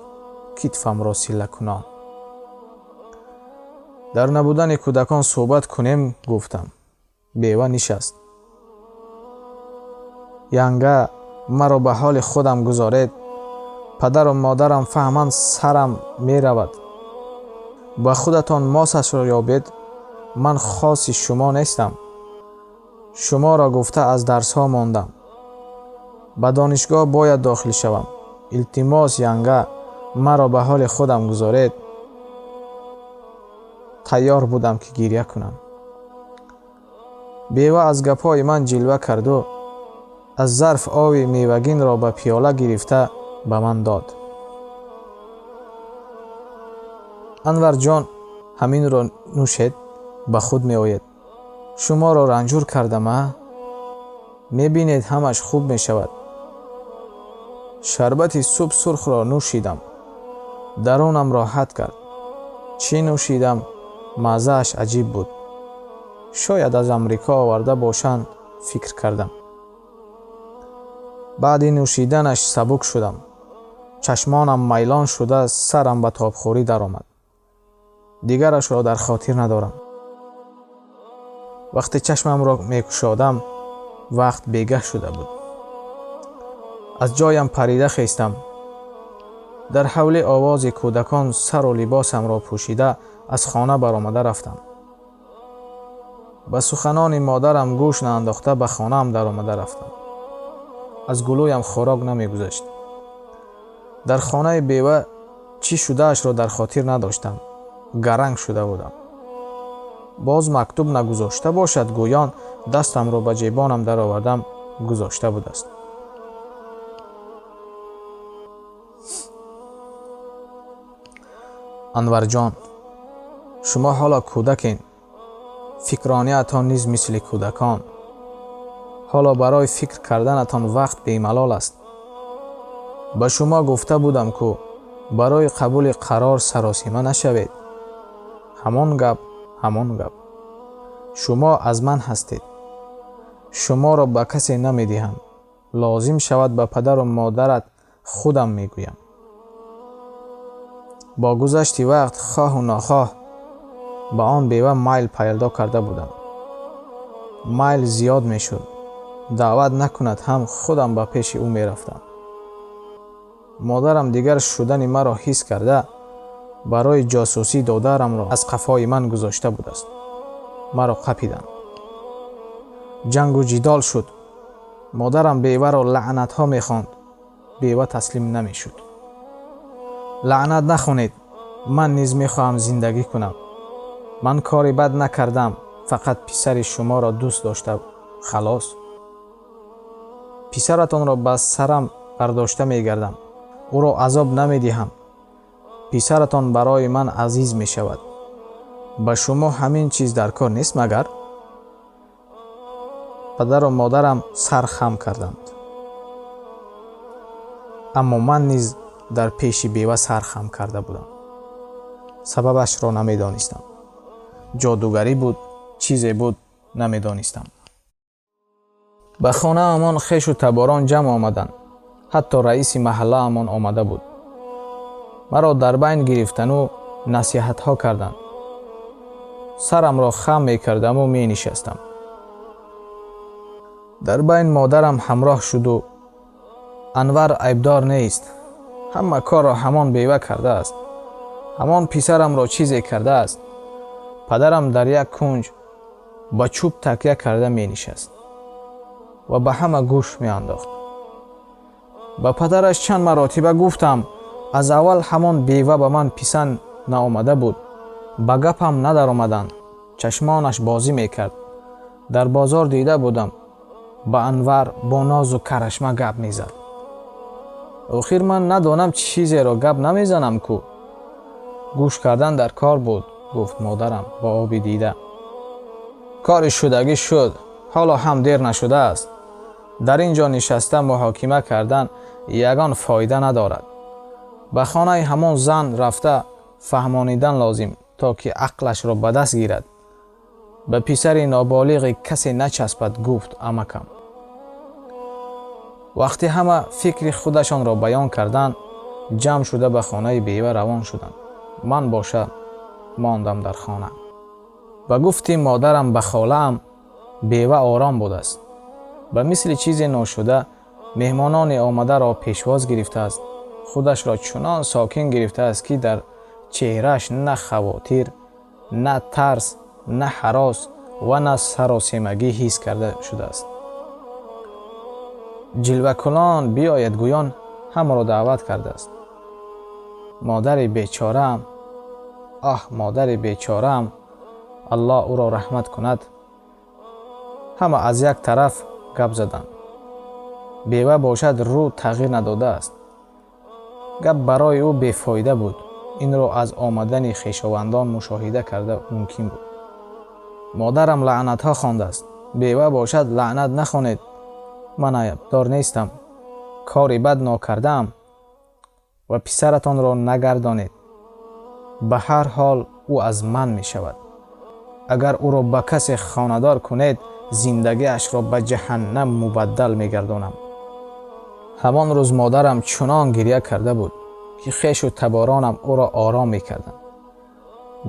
کتفم را سیله کنان. در نبودن کودکان صحبت کنیم گفتم. بیوه نشست. ینگه مرا به حال خودم گذارید. پدر و مادرم فهمند سرم می رود. با خودتان ماسش را یابید. من خاص شما نیستم. شما را گفته از درس ها ماندم. به دانشگاه باید داخل شوم. التماس ینگه مرا به حال خودم گذارید. تیار بودم که گریه کنم. بیوه از گپای من جلوه کرد و از ظرف آبی میوگین را به پیاله گرفته به من داد. انور جان همین را نوشید به خود می آید. شما را رنجور کردم. می بینید همش خوب می شود. شربت صبح سرخ را نوشیدم. درونم راحت کرد. چی نوشیدم مزه اش عجیب بود. شاید از امریکا آورده باشند فکر کردم. بعد نوشیدنش سبک شدم. چشمانم میلان شده سرم به تابخوری در آمد. دیگرش را در خاطر ندارم. وقتی چشمم را می گشادم وقت بیگه شده بود. از جایم پریده خیستم. در حول آواز کودکان سر و لباسم را پوشیده از خانه برآمده رفتم. به سخنان مادرم گوش نانداخته به خانه ام در آمده رفتم. از گلویم خوراک نمی گذشت. در خانه بیوه چی شده اش را در خاطر نداشتم. گرنگ شده بودم. باز مکتوب نگذاشته باشد گویان دستم را به جیبانم در آوردم گذاشته بود است. انور جان شما حالا کودکین. فکرانیتان نیز مثل کودکان. حالا برای فکر کردنتان وقت بی‌ملال است. به شما گفته بودم که برای قبول قرار سراسیمه نشوید. همان گپ. شما از من هستید. شما را به کسی نمی دهم. لازم شود به پدر و مادرت خودم می گویم. با گذشت وقت خواه و ناخواه به آن بیوه میل پیدا کرده بودم. میل زیاد می شد. دعوت نکند هم خودم به پیش او می رفتم. مادرم دیگر شدن مرا حس کرده برای جاسوسی دادرم را از قفای من گذاشته بود است. مرا قپیدند. جنگ و جدال شد. مادرم بیوه را لعنت ها می خواند. بیوه تسلیم نمی شد. لعنت نخوانید. من نیز می خواهم زندگی کنم. من کاری بد نکردم. فقط پسر شما را دوست داشتم. خلاص. پسرتان را به سرم برداشته می گردم. او را عذاب نمی دهم. پسرتان برای من عزیز می شود. به شما همین چیز در کار نیست مگر؟ پدر و مادرم سر خم کردند. аммо ман низ дар пеши бева сар хам карда будам. Сабабашро намедонистам. ҷодугарӣ буд, чизе буд, намедонистам. ба хонаамон хешу таборон ҷамъ омаданд. ҳатто раиси маҳаллаамон омада буд. маро дар байн гирифтану насиҳатҳо карданд. сарамро хам мекардаму менишастам. дар байн модарам ҳамроҳ шуду Анвар айбдор нест. ҳама корро ҳамон бева кардааст. ҳамон писарамро чизе кардааст. падарам дар як кунҷ ба чӯб такя карда менишаст ва ба ҳама гӯш меандохт. ба падараш чанд маротиба гуфтам, аз аввал ҳамон бева ба ман писанд наомада буд. ба гапам надаромаданд. чашмонаш бозӣ мекард. дар бозор дида будам, ба Анвар бо нозу карашма гап мезад. охир ман надонам чизеро гап намезанам ку. гӯш кардан дар кор буд, гуфт модарам ба оби дида. кори шудагӣ шуд, ҳоло ҳам дер нашудааст. дар ин ҷо нишаста муҳокима кардан ягон фоида надорад. ба хонаи ҳамон зан рафта фаҳмонидан лозим, то ки ақлашро ба даст гирад. ба писари ноболиғи касе начаспад, гуфт амакам. вақти ҳама фикри худашонро баён карданд, ҷамъ шуда ба хонаи бева равон шуданд. ман боша мондам дар хона. ба гуфти модарам ба холаам, бева ором будааст. ба мисли чизе ношуда меҳмонони омадаро пешвоз гирифтааст. худашро чунон сокин гирифтааст, ки дар чеҳрааш на хавотир, на тарс, на ҳарос ва на саросемагӣ ҳис карда шудааст. ҷилвакулон биёяд гӯён ҳамаро даъват кардааст. модари бечораам, модари бечораам, аллоҳ ӯро раҳмат кунад. ҳама аз як тараф гап заданд. бева бошад рӯ тағйир надодааст. гап барои ӯ бефоида буд. инро аз омадани хешовандон мушоҳида карда мумкин буд. модарам лаънатҳо хондааст. бева бошад лаънат нахонед. ман айбдор нестам. кори бад нокардаам ва писаратонро нагардонед. ба ҳар ҳол ӯ аз ман мешавад. агар ӯро ба касе хонадор кунед, зиндагиашро ба ҷаҳаннам мубаддал мегардонам. ҳамон рӯз модарам чунон гирья карда буд, ки хешу таборонам ӯро ором мекарданд.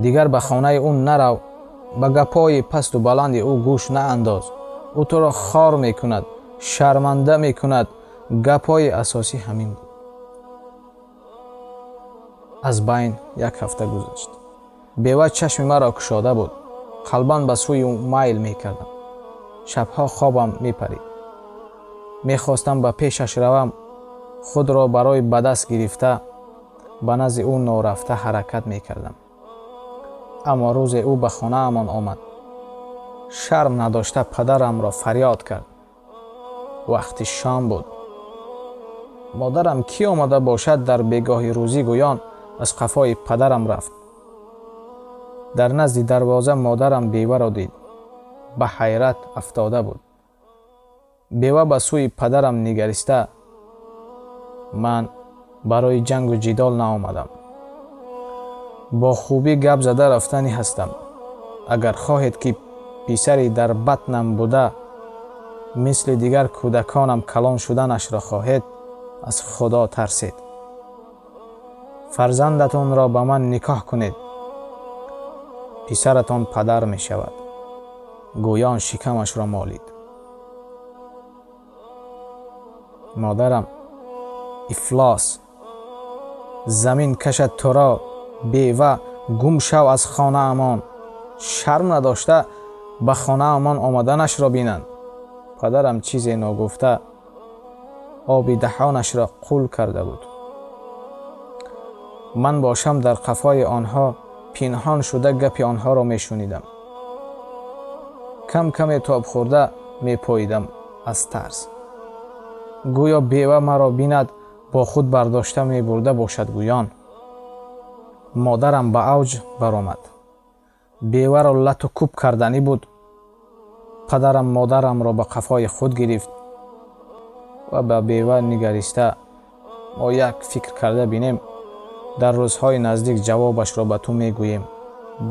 дигар ба хонаи ӯ нарав, ба гапҳои пасту баланди ӯ гӯш наандоз. ӯ туро хор мекунад, шарманда мекунад. гапҳои асосӣ ҳамин буд. аз байн як ҳафта гузашт. бева чашми маро кушода буд. қалбан ба сӯи ӯ майл мекардам. шабҳо хобам мепарид. мехостам ба пешаш равам. худро барои ба даст гирифта ба назди ӯ норафта ҳаракат мекардам. аммо рӯзе ӯ ба хонаамон омад. шарм надошта падарамро фарёд кард. вақти шом буд. модарам кӣ омада бошад дар бегоҳи рӯзӣ гӯён аз қафои падарам рафт. дар назди дарвоза модарам беваро дид. ба ҳайрат афтода буд. бева ба сӯи падарам нигариста, ман барои ҷангу ҷидол наомадам. бо хубӣ гап зада рафтанӣ ҳастам. агар хоҳед ки писари дар батнам буда мисли дигар кӯдаконам калон шуданашро хоҳед, аз худо тарсед. фарзандатонро ба ман никоҳ кунед. писаратон падар мешавад. гӯён шикамашро молид. модарам: ифлос, замин кашад туро, бева, гум шав аз хонаамон. шарм надошта ба хонаамон омаданашро бинанд. падарам чизе ногуфта оби даҳонашро қул карда буд. ман бошам дар қафои онҳо пинҳон шуда гапи онҳоро мешунидам. кам каме тоб хӯрда мепоидам аз тарс. гӯё бева маро бинад, бо худ бардошта мебурда бошад гӯён. модарам ба авҷ баромад. беваро лату кӯб карданӣ буд. падарам модарамро ба қафои худ гирифт ва ба бева нигариста ما یک فکر کرده بینیم در روزهای نزدیک جوابش را به تو میگوییم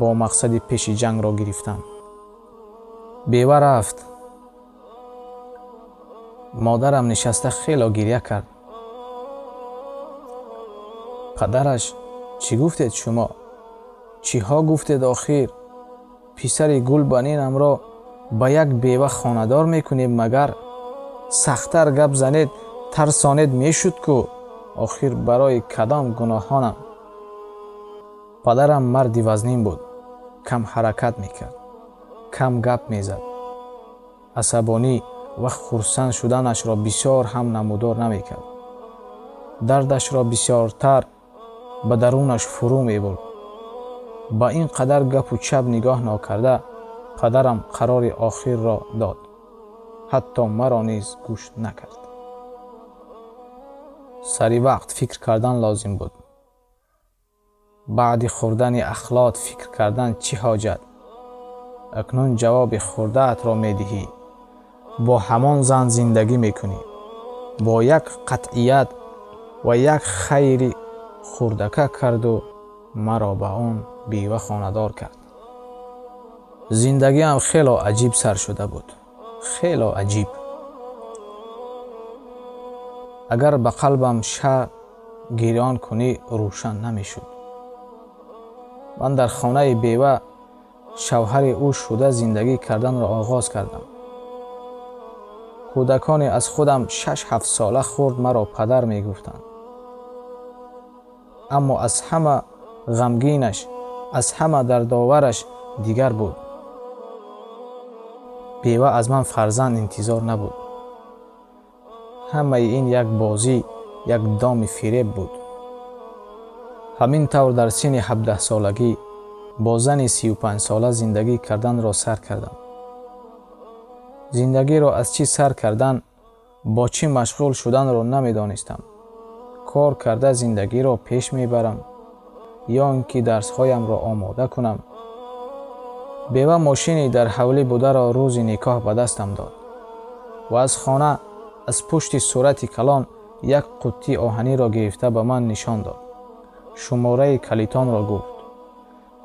با مقصد پیش جنگ را گرفتن. بیوه رفت. مادرم نشسته خیلی گریه کرد. پدرش چی گفتید شما؟ چی ها گفتید آخر؟ پسر گلبنینم را به یک بیوه خاندار میکنید مگر؟ سختتر گپ زنید ترسانید میشد کو. آخر برای کدام گناهانم؟ پدرم مردی وزنین بود. کم حرکت میکرد. کم گپ میزد. عصبانی و خرسند شدنش را بسیار هم نمودار نمیکرد. دردش را بسیارتر به درونش فرو میبرد. با این قدر گپ و چپ نگاه نکرده پدرم قرار آخر را داد. حتی مرا نیز گوش نکرد. سری وقت فکر کردن لازم بود. بعد خوردن اخلاط فکر کردن چی حاجت؟ اکنون جواب خورده ات را میدهی. با همان زن زندگی میکنی. با یک قطعیت و یک خیری خوردکه کرد و مرا به آن بیوه خاندار کرد. زندگی هم خیلی عجیب سر شده بود. خیلی عجیب. اگر به قلبم گریان کنی روشن نمیشد. من در خانه بیوه شوهر او شده زندگی کردن را آغاز کردم. کودکانی از خودم 6-7 ساله خورد مرا پدر می گفتند. اما از همه غمگینش، از همه دردآورش دیگر بود. بیوه از من فرزند انتظار نبود. همه این یک بازی، یک دام فریب بود. همین طور در سن 17 سالگی با زن 35 ساله زندگی کردن را سر کردم. زندگی را از چی سر کردن، با چی مشغول شدن را نمیدانستم. کار کرده زندگی را پیش میبرم یا اینکه درسهایم را آماده کنم. بیوه ماشینی در حولی بوده را روز نکاح به دستم داد و از خانه از پشت صورت کلان یک قوطی آهنی را گرفته به من نشان داد. شماره کلیتان را گفت.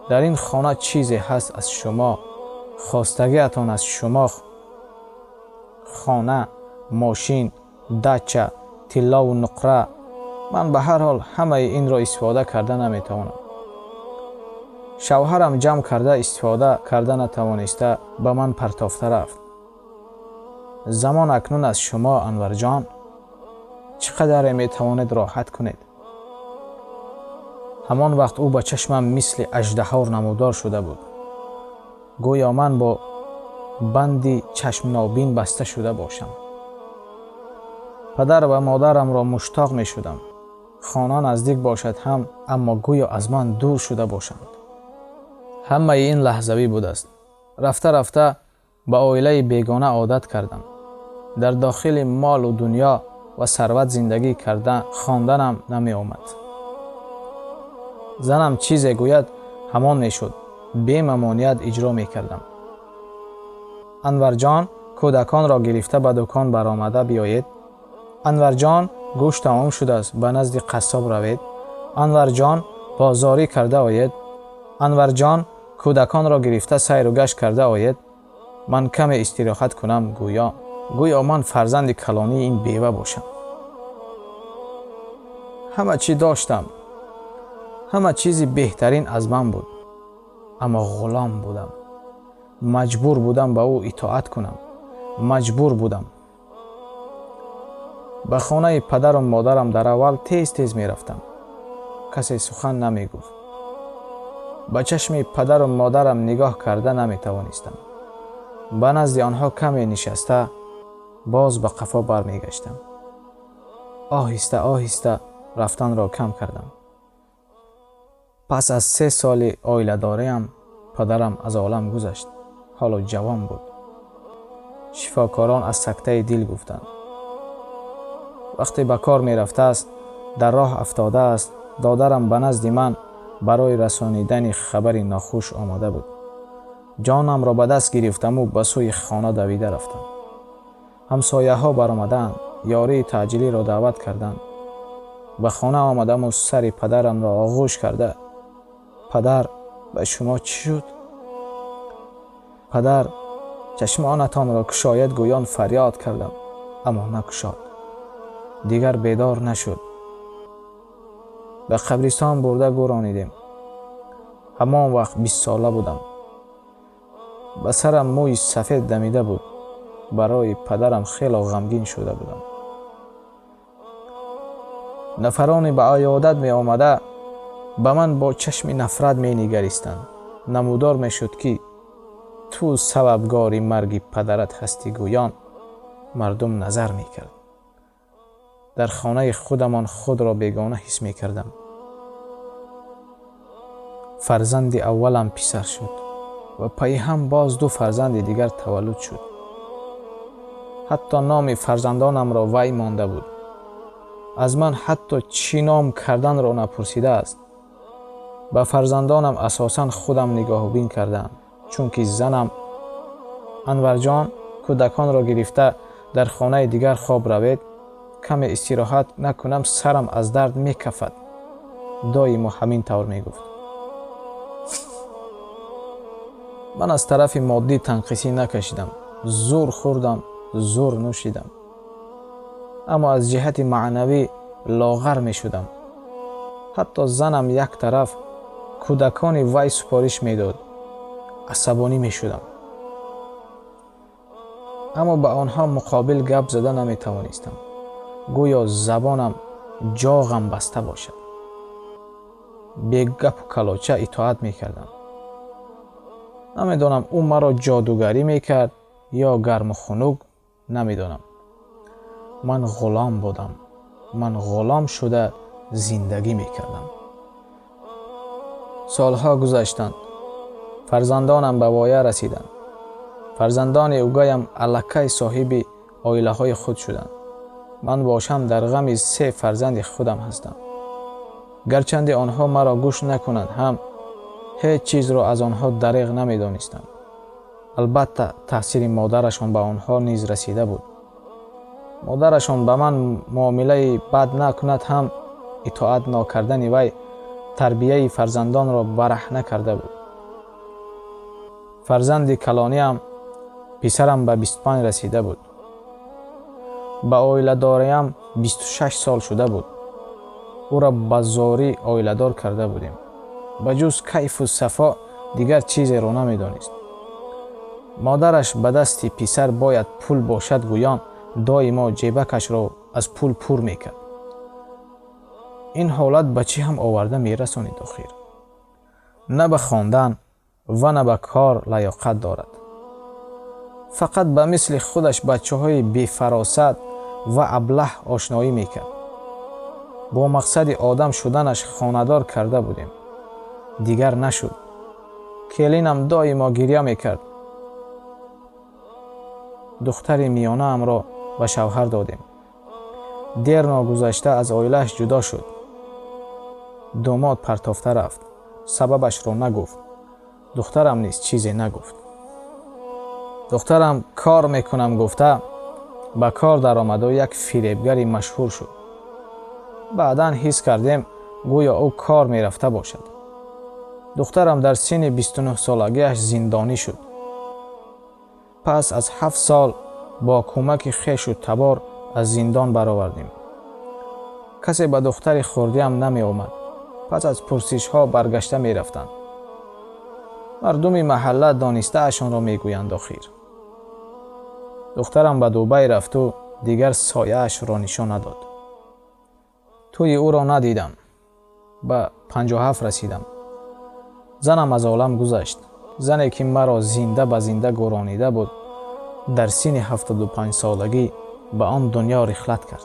در این خانه چیزی هست از شما، خواستگیتان از شما. خانه، ماشین، دچه، طلا و نقره. من به هر حال همه این را استفاده کرده نمیتوانم. شوهرم جمع کرده استفاده کرده نتوانسته به من پرتافته رفت. زمان اکنون از شما انور جان. چقدر میتوانید راحت کنید؟ همان وقت او به چشمم مثل اژدها نمودار شده بود. گویا من با بندی چشم نابین بسته شده باشم. پدر و مادرم را مشتاق می شدم. خانه نزدیک باشد هم، اما گویا از من دور شده باشند. همه این لحظوی بود است. رفته رفته به عائله بیگانه عادت کردم. در داخل مال و دنیا و ثروت زندگی کردن خواندنم نمی آمد. زنم چیزی گوید همان می شد. بی ممانعت اجرا می کردم. انور جان، کودکان را گرفته به دکان برآمده بیایید. انور جان، گوشت تمام شده است، به نزد قصاب روید. انور جان، بازاری کرده آید. انور جان، کودکان را گرفته سیر و گشت کرده آید. من کمی استراحت کنم. گویا من فرزند کلانی این بیوه باشم. همه چی داشتم. همه چیزی بهترین از من بود. اما غلام بودم. مجبور بودم به او اطاعت کنم. مجبور بودم. به خانه پدر و مادرم در اول تیز تیز می رفتم. کسی سخن نمی گفت. به چشم پدر و مادرم نگاه کرده نمی توانستم. به نزد آنها کمی نشسته باز به قفا برمی گشتم. آهسته آهسته رفتن را کم کردم. پس از 3 سال عائله داریم پدرم از عالم گذشت. حالا جوان بود. شفاکاران از سکته دل گفتند. وقتی به کار می رفته است در راه افتاده است. دادرم به نزد من برای رسانیدن خبری ناخوش آمده بود. جانم را به دست گرفتم و به سوی خانه دویده رفتم. همسایه ها برآمدند. یاری تعجیلی را دعوت کردند. به خانه آمدم و سر پدرم را آغوش کرده: پدر، به شما چی شد؟ پدر، چشمانتان را گشاید گویان فریاد کردم، اما نگشاد. دیگر بیدار نشد. به قبرستان برده گرانیدیم. همان وقت 20 ساله بودم. به سرم موی سفید دمیده بود. برای پدرم خیلی غمگین شده بودم. نفرانی به عیادت می آمده به من با چشم نفرت می نگریستند. نمودار می شد که تو سببگاری مرگ پدرت هستی گویان مردم نظر می کرد. در خانه خودمان خود را بیگانه حس می کردم. فرزند اولم پسر شد و پی هم باز 2 فرزند دیگر تولد شد. حتی نام فرزندانم را وی مانده بود. از من حتی چی نام کردن را نپرسیده است. به فرزندانم اساساً خودم نگاه بین کردم، چون که زنم انور جان کودکان را گرفته در خانه دیگر خواب روید. کم استراحت نکنم سرم از درد می کفد. دائما همین طور می گفت. من از طرف مادی تنقیسی نکشیدم. زور خوردم، زور نوشیدم. اما از جهت معنوی لاغر می شدم. حتی زنم یک طرف کودکان وی سپارش می داد. عصبانی می شدم. اما به آنها مقابل گپ زده نمی توانستم. گویا زبانم جاغم بسته باشد. به گپ و کلاچه اطاعت می کردم. نمیدانم او مرا جادوگری می کرد یا گرم و خنک، نمیدانم. من غلام بودم. من غلام شده زندگی می کردم. سالها گذشتند. فرزندانم به وایه رسیدند. فرزندان اوگایم الکی صاحب عائله های خود شدند. من باشم در غم 3 فرزند خودم هستم. گرچند آنها مرا گوش نکنند هم هیچ چیز را از آنها دریغ نمی دانستم. البته تاثیر مادرشان به آنها نیز رسیده بود. مادرشان به من معامله بد نکند هم اطاعت نکردن وی تربیه فرزندان را برهنه کرده بود. فرزند کلانیم پسرم به 25 رسیده بود. به عائله داریم 26 سال شده بود. او را به زاری عائله دار کرده بودیم. به جز کیف و صفا دیگر چیزی را نمی دانست. مادرش به دست پسر باید پول باشد گویان دائما جیبکش را از پول پر می کرد. این حالت بچه هم آورده می رسانید آخر. نه به خواندن و نه به کار لیاقت دارد. فقط به مثل خودش بچه های بی فراست و ابله آشنایی می کرد. با مقصد آدم شدنش خاندار کرده بودیم. دیگر نشد. کلینم دائما گریه می کرد. دختر میانه ام را به شوهر دادیم. دیر ناگذشته از عائله‌اش جدا شد. داماد پرتافته رفت. سببش را نگفت. دخترم نیز چیزی نگفت. دخترم کار میکنم گفته به کار در آمد و یک فریبگری مشهور شد. بعداً حس کردیم گویا او کار میرفته باشد. دخترم در سن 29 سالگیش زندانی شد. پس از 7 سال با کمک خویش و تبار از زندان برآوردیم. کسی به دختر خردیم نمی آمد. پس از پرسش ها برگشته می رفتند. مردم محله دانسته اشان را می گویند آخر. دخترم به دبی رفت و دیگر سایه اش را نشان نداد. توی او را ندیدم. به 57 رسیدم. زنم از عالم گذشت. زنی که مرا زنده به زنده گرانیده بود در سن 75 سالگی به آن دنیا رحلت کرد.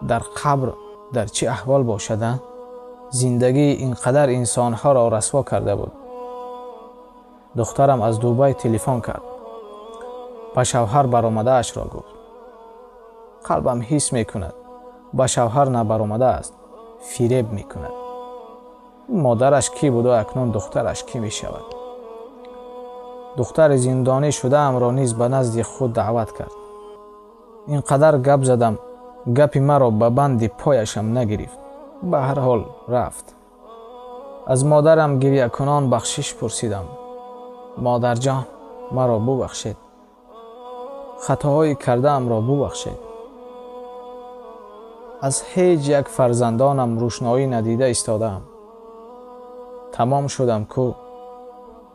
در قبر در چه احوال باشد؟ زندگی اینقدر انسانها را رسوا کرده بود. دخترم از دبی تلفن کرد. به شوهر برآمده اش را گفت. قلبم حس می کند به شوهر نبرآمده است. فریب می کند. مادرش کی بود و اکنون دخترش کی می شود؟ دختر زندانی شده ام را نیز به نزد خود دعوت کرد. اینقدر گپ زدم гапи маро ба банди пояшам нагирифт. ба ҳар ҳол рафт. аз модарам гирьякунон бахшиш пурсидам. модарҷон, маро бубахшед. хатоҳои кардаамро бубахшед. аз ҳеҷ як фарзандонам рӯшноӣ надида истодаам. тамом шудам ку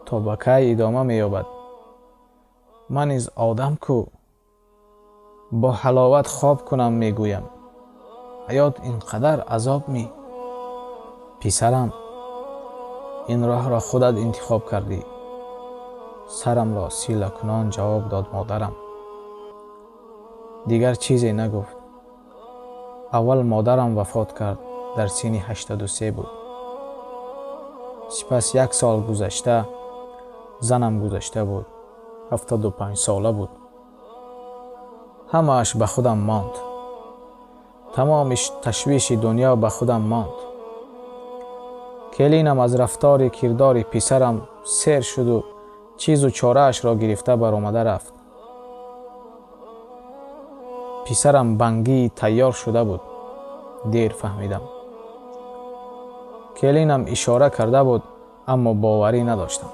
то ба кай идома меёбад. ман низ одам ку бо ҳаловат хоб кунам мегӯям. ҳаёт ин қадар азоб ми. писарам, ин роҳро худат интихоб кардӣ. сарамро силакунон ҷавоб дод модарам. дигар чизе нагуфт. аввал модарам вафот кард, дар синни 83 буд. сипас 1 сол гузашта занам гузашта буд, 75 сола буд. ҳамааш ба худам монд. тамоми ташвиши дунё ба худам монд. келинам аз рафтори кирдори писарам сер шуду чизу чораашро гирифта баромада рафт. писарам бангии тайёр шуда буд. дер фаҳмидам. келинам ишора карда буд, аммо боварӣ надоштам.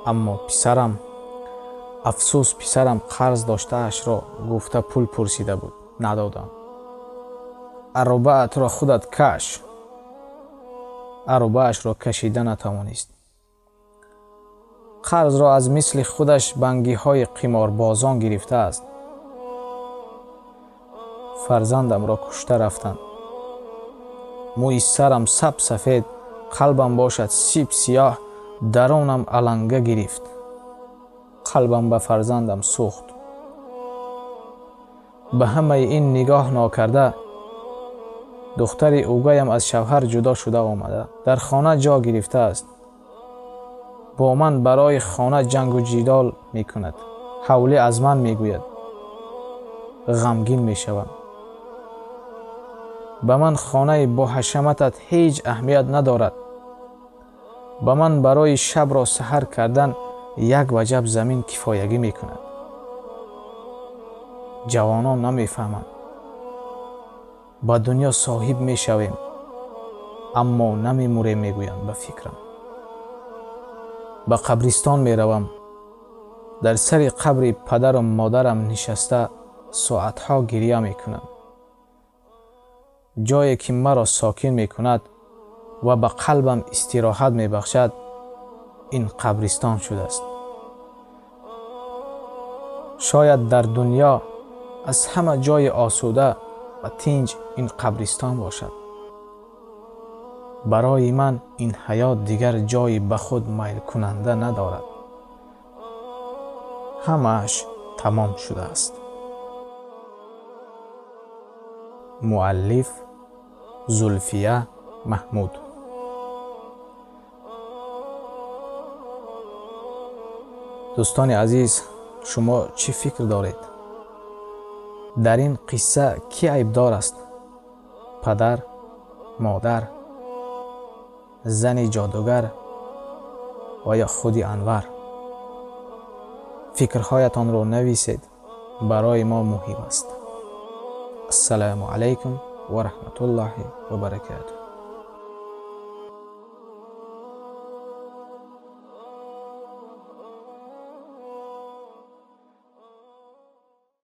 аммо писарам, афсӯс, писарам қарз доштаашро гуфта пул пурсида буд. надодам. аробаатро худат каш. аробаашро кашида натавонист. қарзро аз мисли худаш бангиҳои қиморбозон гирифтааст. фарзандамро кушта рафтанд. мӯи сарам сабсафед, қалбам бошад сиб сиёҳ, дарунам аланга гирифт. қалбам ба фарзандам сӯхт. ба ҳамаи ин нигоҳ нокарда, духтари угаям аз шавҳар ҷудо шуда омада, дар хона ҷо гирифтааст. бо ман барои хона ҷангу ҷидол мекунад. ҳавлӣ аз ман мегӯяд. ғамгин мешавам. ба ман хонаи боҳашаматат ҳеҷ аҳамият надорад. ба ман барои шабро саҳар кардан як ваҷаб замин кифоягӣ мекунад. ҷавонон намефаҳманд. ба дунё соҳиб мешавем, аммо намемурем мегӯям ба фикрам. ба қабристон меравам. дар сари қабри падару модарам нишаста соатҳо гирья мекунам. ҷое ки маро сокин мекунад ва ба қалбам истироҳат мебахшад, ин қабристон шудааст. шояд дар дунё аз ҳама ҷои осуда ва тинҷ ин қабристон бошад. барои ман ин ҳаёт дигар ҷои ба худ майлкунанда надорад. ҳамааш тамом шудааст. муаллиф зульфия маҳмуд. дӯстони азиз, шумо чӣ фикр доред? дар ин қисса кӣ айбдор аст? падар, модар, зани ҷодугар ва ё худи Анвар? фикрҳоятонро нависед. барои мо муҳим аст. ассалому алайкум ва раҳматуллоҳи ва баракатуҳ.